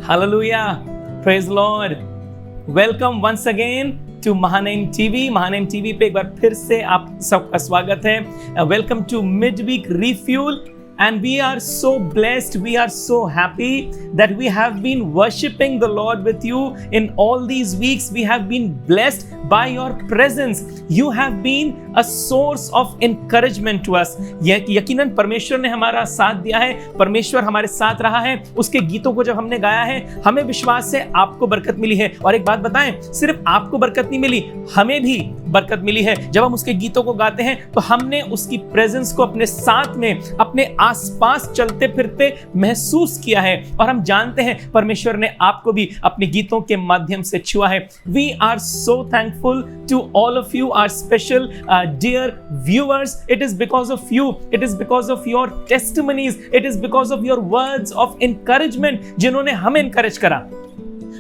Hallelujah. Praise the Lord. Welcome once again to Mahanem TV. Mahanem TV पे एक बार फिर से आप सबका स्वागत है. Welcome to Midweek Refuel. And we are so blessed, we are so happy that we have been worshiping the Lord with you in all these weeks. We have been blessed by your presence. You have been a source of encouragement to us. यकीनन परमेश्वर ने हमारा साथ दिया है, परमेश्वर हमारे साथ रहा है. उसके गीतों को जब हमने गाया है, हमें विश्वास है आपको बरकत मिली है. और एक बात बताएं, सिर्फ आपको बरकत नहीं मिली, हमें भी बरकत मिली है. जब हम उसके गीतों को गाते हैं तो हमने उसकी प्रेजेंस को अपने साथ में, अपने आसपास चलते फिरते महसूस किया है. और हम जानते हैं परमेश्वर ने आपको भी अपने गीतों के माध्यम से छुआ है. We are so thankful to all of you, our special dear viewers. It is because of you, it is because of your testimonies, it is because of your words of encouragement जिन्होंने हमें encourage करा.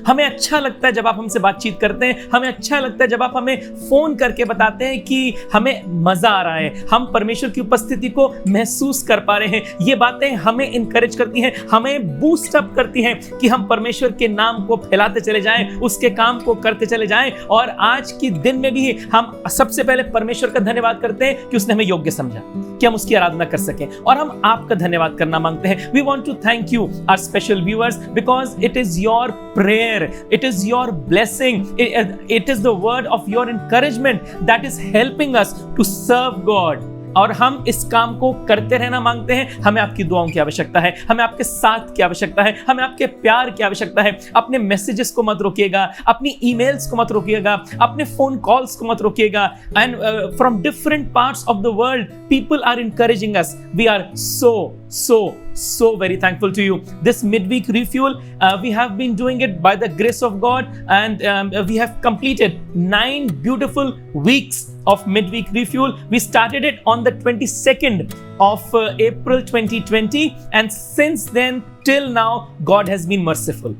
हमें अच्छा लगता है जब आप हमसे बातचीत करते हैं, हमें अच्छा लगता है जब आप हमें फोन करके बताते हैं कि हमें मजा आ रहा है, हम परमेश्वर की उपस्थिति को महसूस कर पा रहे हैं. ये बातें हमें इंकरेज करती हैं, हमें बूस्ट अप करती हैं कि हम परमेश्वर के नाम को फैलाते चले जाएं, उसके काम को करते चले जाएं. और आज के दिन में भी हम सबसे पहले परमेश्वर का धन्यवाद करते हैं कि उसने हमें योग्य समझा कि हम उसकी आराधना कर सकें. और हम आपका धन्यवाद करना मांगते हैं. We want to thank you, our special viewers, because it is your prayer, it is your blessing, it is the word of your encouragement that is helping us to serve God. और हम इस काम को करते रहना मांगते हैं. हमें आपकी दुआओं की आवश्यकता है, हमें आपके साथ की आवश्यकता है, हमें आपके प्यार की आवश्यकता है. अपने मैसेजेस को मत रोकिएगा, अपनी ईमेल्स को मत रोकिएगा, अपने फोन कॉल्स को मत रोकिएगा. And from different parts of the world people are encouraging us. We are so very thankful to you. This midweek refuel, we have been doing it by the grace of God, and we have completed 9 beautiful weeks of midweek refuel. We started it on the 22nd of April 2020, and since then till now God has been merciful,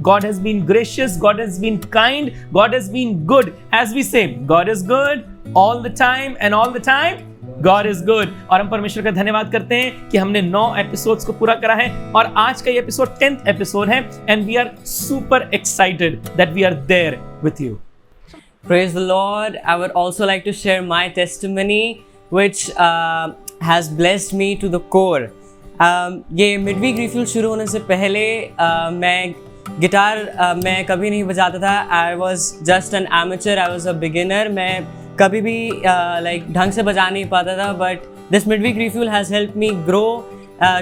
God has been gracious, God has been kind, God has been good. As we say, God is good all the time, and all the time God is good. और हम परमेश्वर का धन्यवाद करते हैं कि हमने 9 episodes को पूरा करा है और आज का ये एपिसोड 10th एपिसोड है. And we are super excited that we are there with you. Praise the Lord. I would also like to share my testimony, which has blessed me to the core. ये midweek refuel शुरू होने से पहले मैं guitar मैं कभी नहीं बजाता था. I was just an amateur, I was a beginner. मैं कभी भी ढंग से बजा नहीं पाता था. But this midweek refuel has helped me grow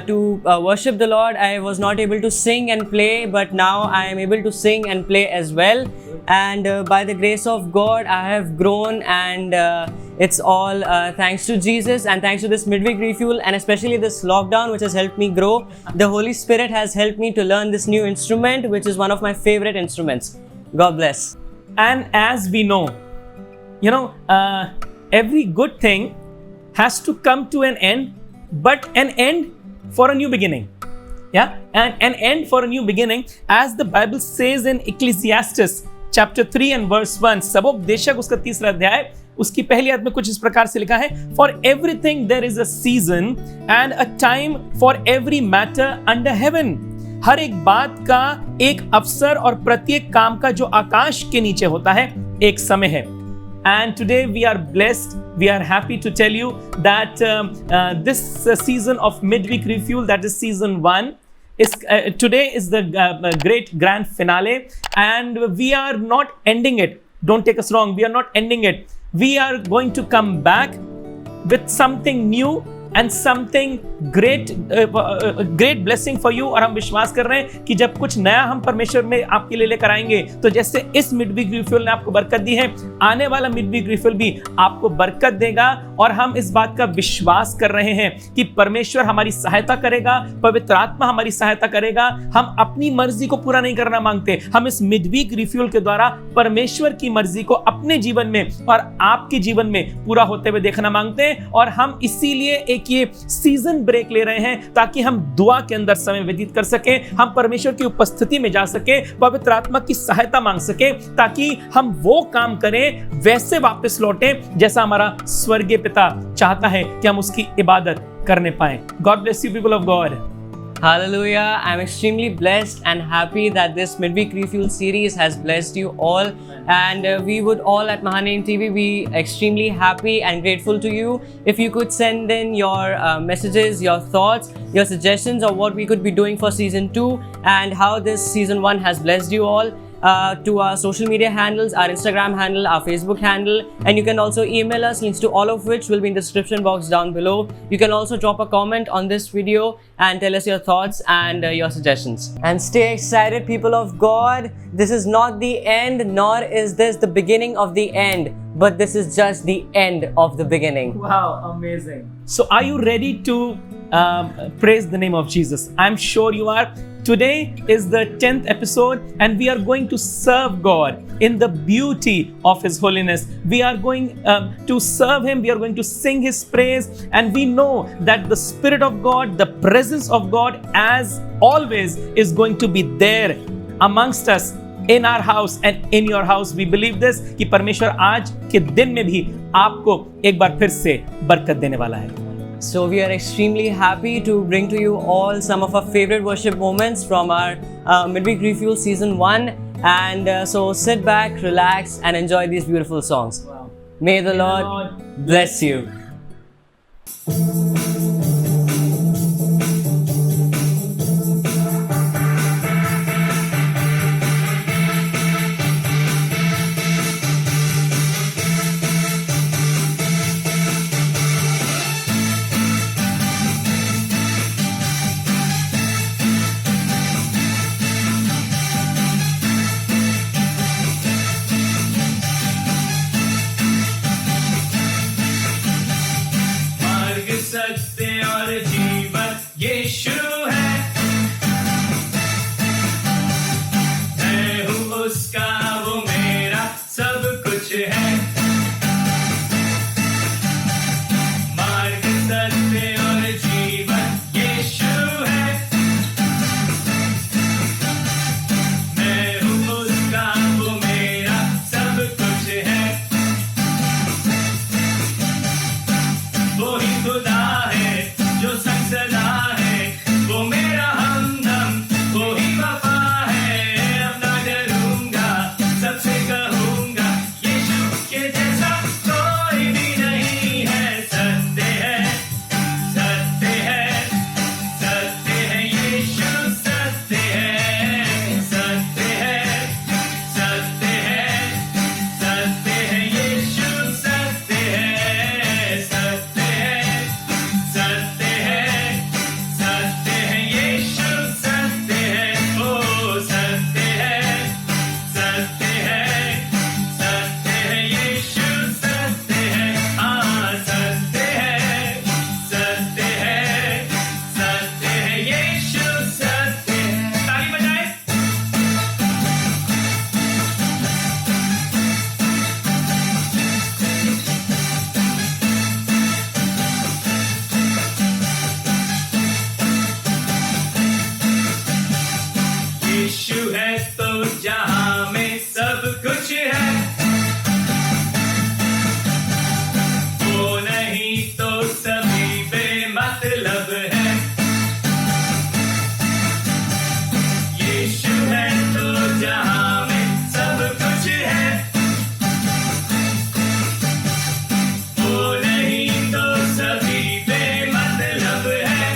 to worship the Lord. I was not able to sing and play, but now I am able to sing and play as well. And by the grace of God, I have grown, and it's all thanks to Jesus and thanks to this midweek refuel, and especially this lockdown, which has helped me grow. The Holy Spirit has helped me to learn this new instrument, which is one of my favorite instruments. God bless. And as we know, every good thing has to come to an end, but an end for a new beginning. Yeah, and an end for a new beginning, as the Bible says in Ecclesiastes chapter 3 and verse 1. सबोपदेशक उसका 3रा अध्याय उसकी पहली आयत में कुछ इस प्रकार से लिखा है, For everything there is a season and a time for every matter under heaven. हर एक बात का एक अवसर और प्रत्येक काम का जो आकाश के नीचे होता है एक समय है. And today we are blessed, we are happy to tell you that this season of midweek refuel, that is season 1, is today is the great grand finale, and we are not ending it. Don't take us wrong, we are not ending it. We are going to come back with something new and something great blessing for you. और हम विश्वास कर रहे हैं कि जब कुछ नया हम परमेश्वर में आपके लिए लेकर आएंगे, तो जैसे इस मिडवीक रिफ्यूल ने आपको बरकत दी है, आने वाला मिडवीक रिफ्यूल भी आपको बरकत देगा. और हम इस बात का विश्वास कर रहे हैं कि परमेश्वर हमारी सहायता करेगा, पवित्र आत्मा हमारी सहायता करेगा. हम अपनी मर्जी को पूरा नहीं करना मांगते, हम इस मिडवीक रिफ्यूल के द्वारा परमेश्वर की मर्जी को अपने जीवन में और आपके जीवन में पूरा होते हुए देखना मांगते हैं. और हम इसीलिए एक ये सीजन ब्रेक ले रहे हैं ताकि हम दुआ के अंदर समय व्यतीत कर सकें, हम परमेश्वर की उपस्थिति में जा सकें, पवित्र आत्मा की सहायता मांग सकें, ताकि हम वो काम करें, वैसे वापस लौटें जैसा हमारा स्वर्गीय पिता चाहता है कि हम उसकी इबादत करने पाएं. God bless you people of God. Hallelujah. I'm extremely blessed and happy that this midweek refuel series has blessed you all. And we would all at Mahaname TV be extremely happy and grateful to you if you could send in your messages, your thoughts, your suggestions of what we could be doing for season 2 and how this season 1 has blessed you all. To our social media handles, our Instagram handle, our Facebook handle, and you can also email us, links to all of which will be in the description box down below. You can also drop a comment on this video and tell us your thoughts and your suggestions. And stay excited, people of God. This is not the end, nor is this the beginning of the end, but this is just the end of the beginning. Wow, amazing. So are you ready to praise the name of Jesus? I'm sure you are. Today is the 10th episode and we are going to serve God in the beauty of His holiness. We are going to serve Him. We are going to sing His praise, and we know that the Spirit of God, the presence of God as always is going to be there amongst us, in our house and in your house. We believe this कि परमेश्वर आज के दिन में भी आपको एक बार फिर से बरकत देने वाला है. So we are extremely happy to bring to you all some of our favorite worship moments from our Midweek Refuel Season 1. And so sit back, relax and enjoy these beautiful songs. Wow. May the Lord bless you. सत्य और जीवन यीशु है, मैं हूँ उसका, वो मेरा सब कुछ है. मार्ग सत्य और जीवन यीशु है, मैं हूँ उसका, वो मेरा सब कुछ है. वो ही खुदा जो संग सदा है, वो मेरा हमदम, वो ही वफा है. अब ना डरूंगा, सबसे कहूंगा यीशु के जैसा कोई भी नहीं है. सत्य है, सत्य है, सत्य है, यीशु सत्य है, सत्य है, सत्य है, सत्य है, यीशु सत्य है, सत्य है, सत्य है, सत्य है, यीशु सत्य है, ओ सत्य है, सत्य है, सत्य है, यीशु सत्य है, हाँ सत्य है, सत्य है, सत्य है, यीशु सत्य है. ताली बजाएं. यीशु है तो जहां में सब कुछ है, वो नहीं तो सभी बेमतलब है. यीशु है तो जहां में सब कुछ है, वो नहीं तो सभी बेमतलब है.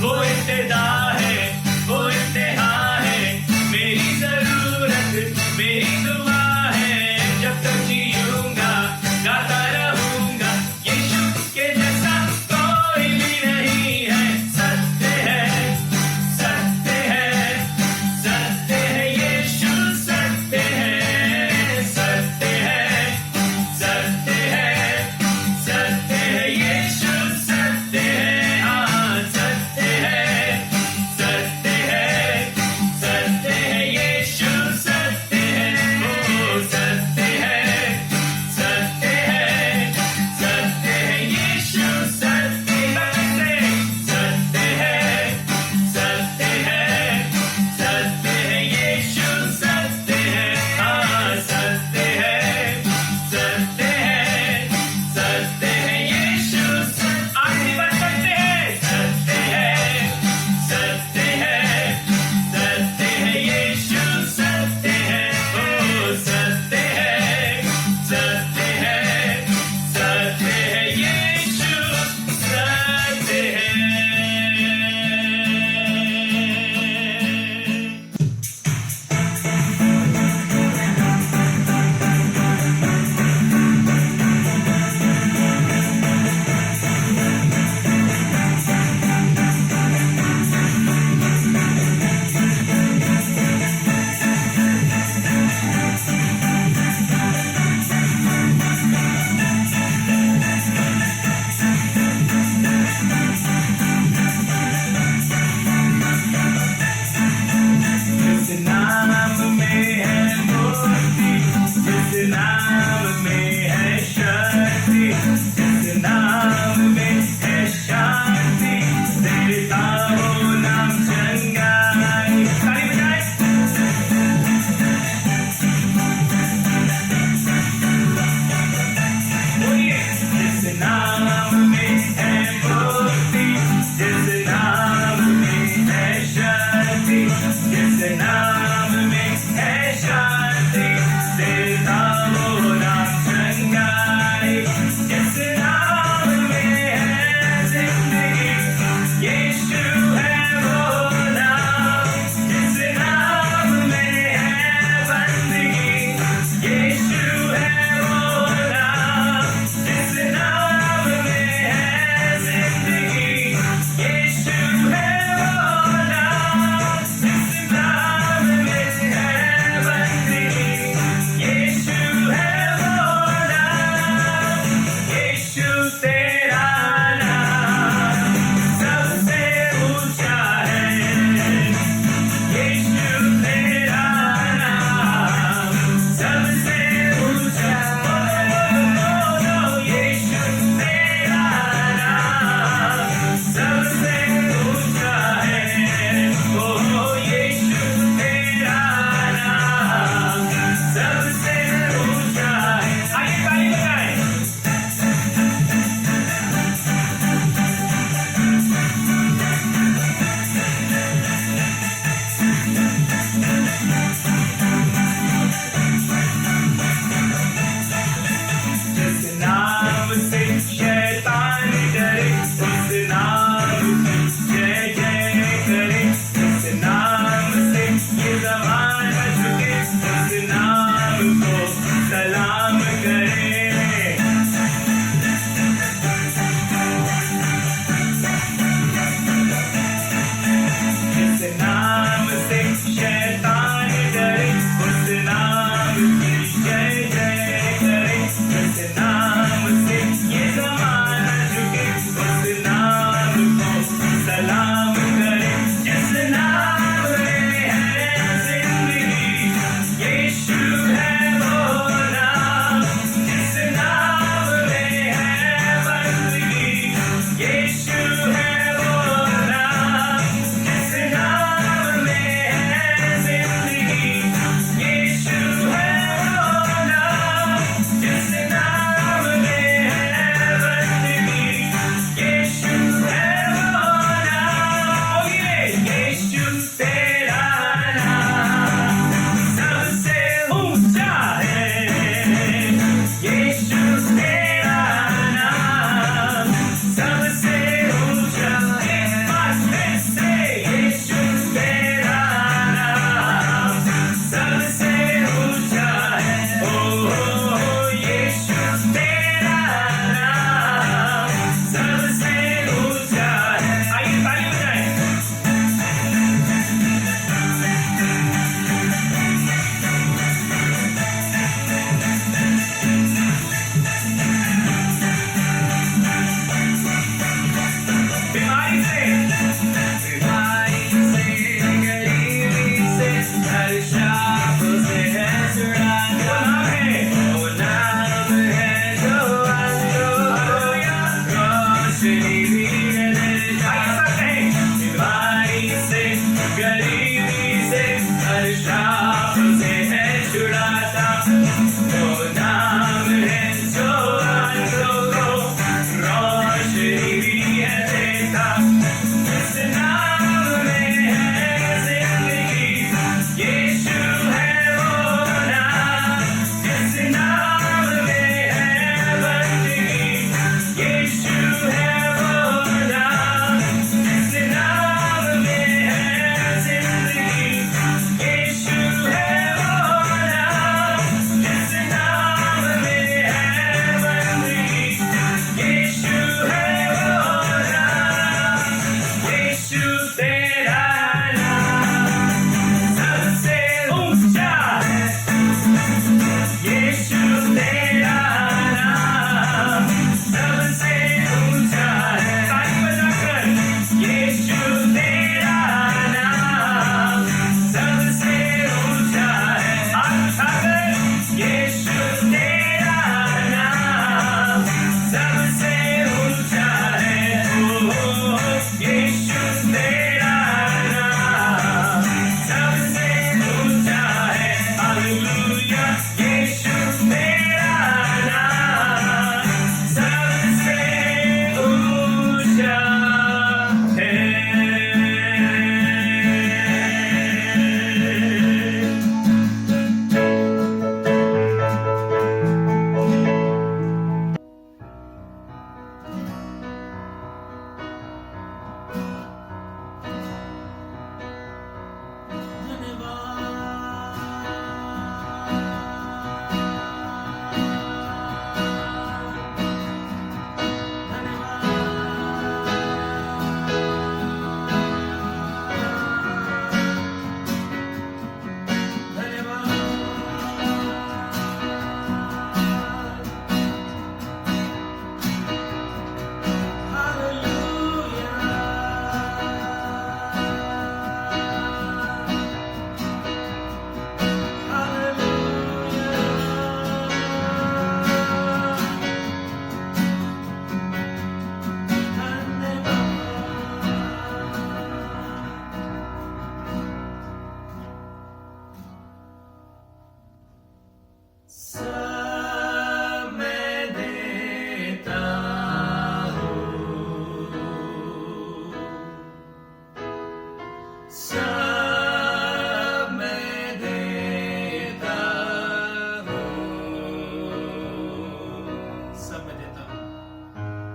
वो इब्तिदा है, वो इंतहा है, मेरी जरूरत, मेरी दुआ है. जब तक जीऊंगा गाता रहूंगा यीशु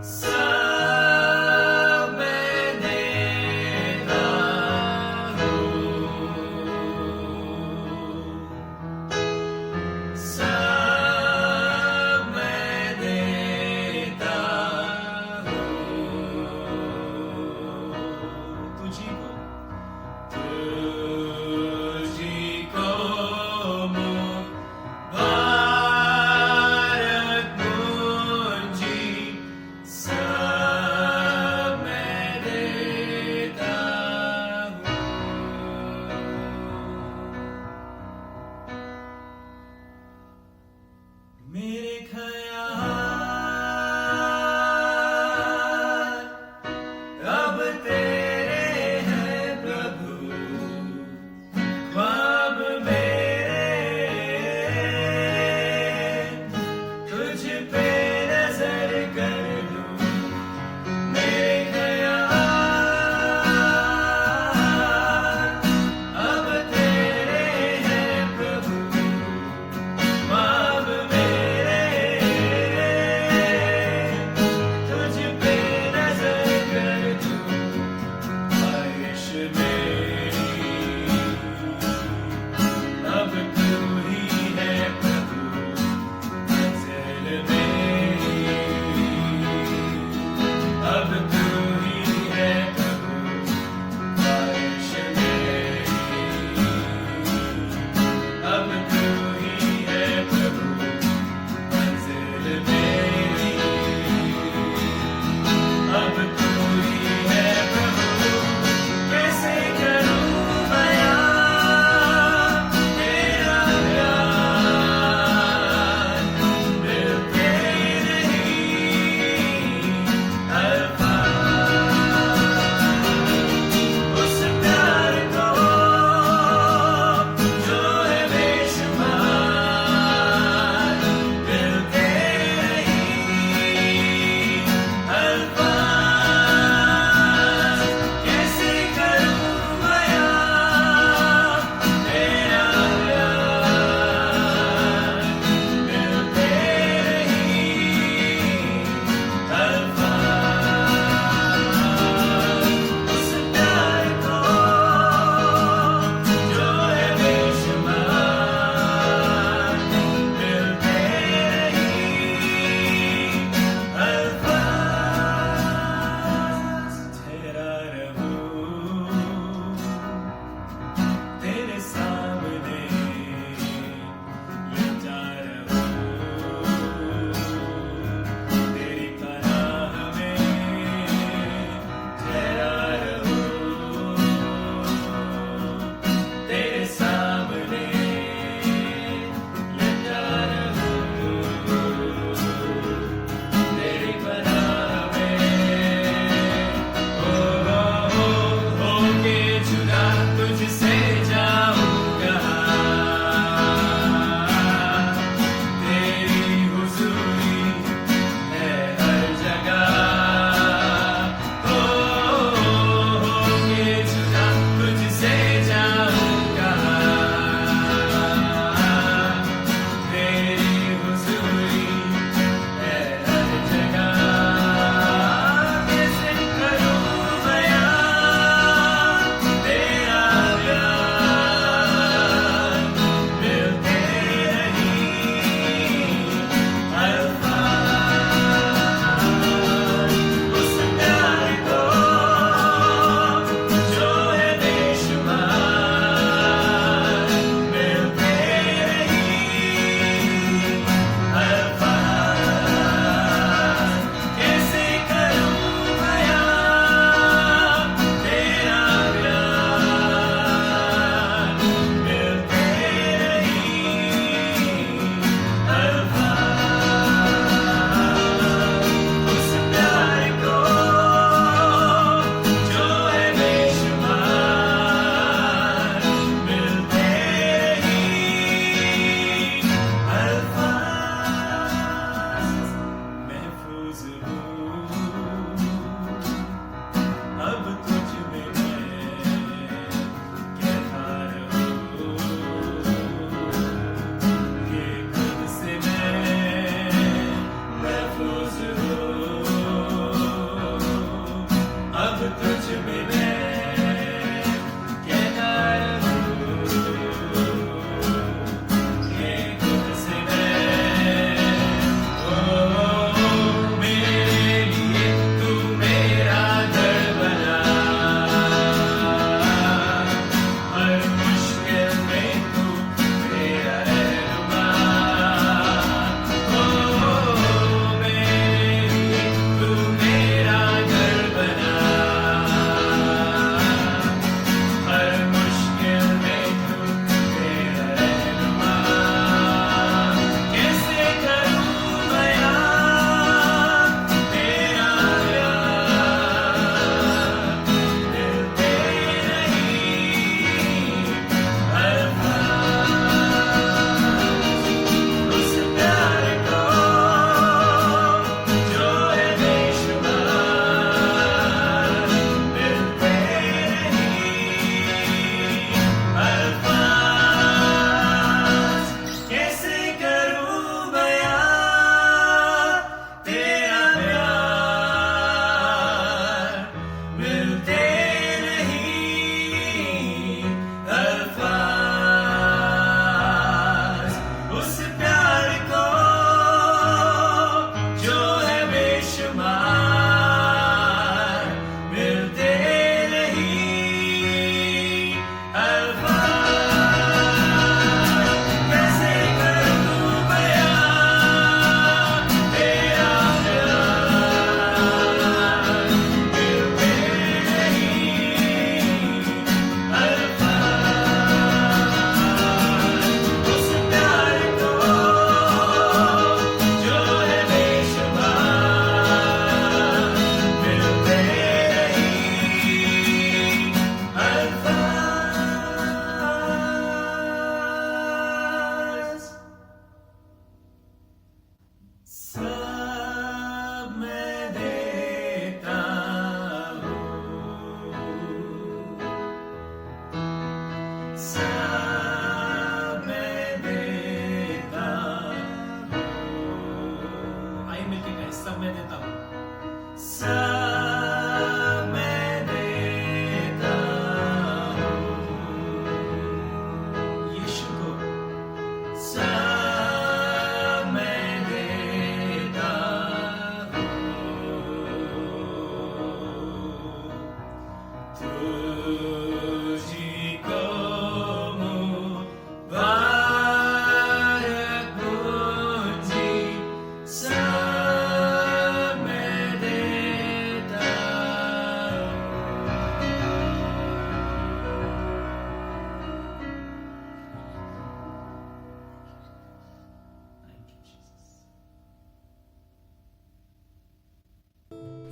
सब मैं देता हूँ, सब मैं देता हूँ तुझी को, तुझी को भारत मुझी सब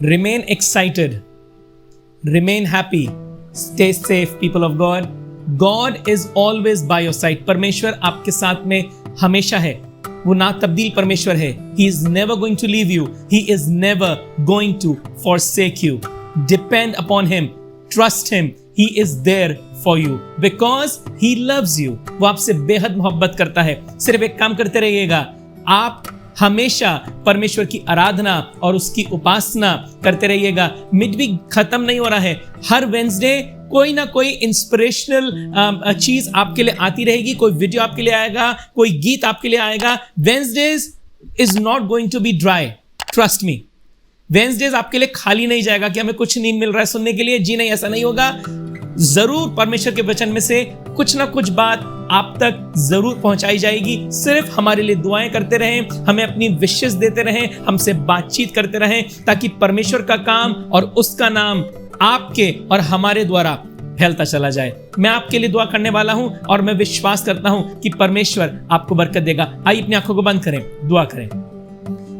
Remain excited. Remain happy. Stay safe, people of God. God is always by your side. परमेश्वर आपके साथ में हमेशा है. वो ना तब्दील परमेश्वर है. He is never going to leave you. He is never going to forsake you. Depend upon Him. Trust Him. He is there for you because He loves you. वो आपसे बेहद मोहब्बत करता है. सिर्फ एक काम करते रहिएगा. आप हमेशा परमेश्वर की आराधना और उसकी उपासना करते रहिएगा. मिडवीक खत्म नहीं हो रहा है. हर वेंसडे कोई ना कोई इंस्पिरेशनल चीज आपके लिए आती रहेगी. कोई वीडियो आपके लिए आएगा, कोई गीत आपके लिए आएगा. Wednesdays is not going to be dry. Trust me. Wednesdays आपके लिए खाली नहीं जाएगा कि हमें कुछ नहीं मिल रहा है सुनने के लिए. जी नहीं, ऐसा नहीं होगा. जरूर परमेश्वर के वचन में से कुछ ना कुछ बात आप तक जरूर पहुंचाई जाएगी. सिर्फ हमारे लिए दुआएं करते रहें, हमें अपनी विशेष देते रहें, हमसे बातचीत करते रहें, ताकि परमेश्वर का काम और उसका नाम आपके और हमारे द्वारा फैलता चला जाए. मैं आपके लिए दुआ करने वाला हूं और मैं विश्वास करता हूं कि परमेश्वर आपको बरकत देगा. आइए अपनी आंखों को बंद करें, दुआ करें.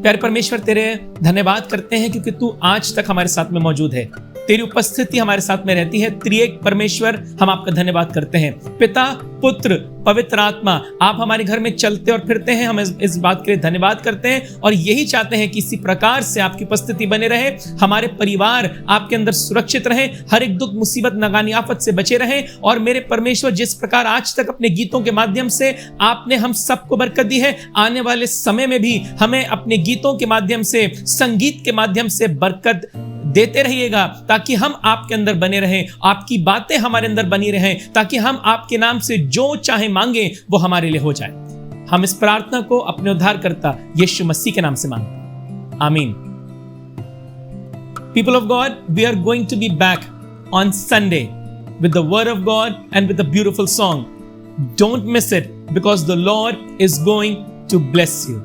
प्यारे परमेश्वर, तेरे धन्यवाद करते हैं क्योंकि तू आज तक हमारे साथ में मौजूद है. तेरी उपस्थिति हमारे साथ में रहती है. त्रिएक परमेश्वर, हम आपका धन्यवाद करते हैं. पिता, पुत्र, पवित्र आत्मा, आप हमारे घर में चलते और फिरते हैं. हम इस बात के लिए धन्यवाद करते हैं और यही चाहते हैं कि इसी प्रकार से आपकी उपस्थिति बने रहे. हमारे परिवार आपके अंदर सुरक्षित रहे, हर एक दुख, मुसीबत, नागानी आफत से बचे रहे. और मेरे परमेश्वर, जिस प्रकार आज तक अपने गीतों के माध्यम से आपने हम सबको बरकत दी है, आने वाले समय में भी हमें अपने गीतों के माध्यम से, संगीत के माध्यम से बरकत देते रहिएगा, ताकि हम आपके अंदर बने रहें, आपकी बातें हमारे अंदर बनी रहें, ताकि हम आपके नाम से जो चाहे मांगे वो हमारे लिए हो जाए. हम इस प्रार्थना को अपने उद्धारकर्ता यीशु मसीह के नाम से मांगते. आमीन. People of God, we are going to be back on Sunday with the word of God and with a beautiful song. Don't miss it because the Lord is going to bless you.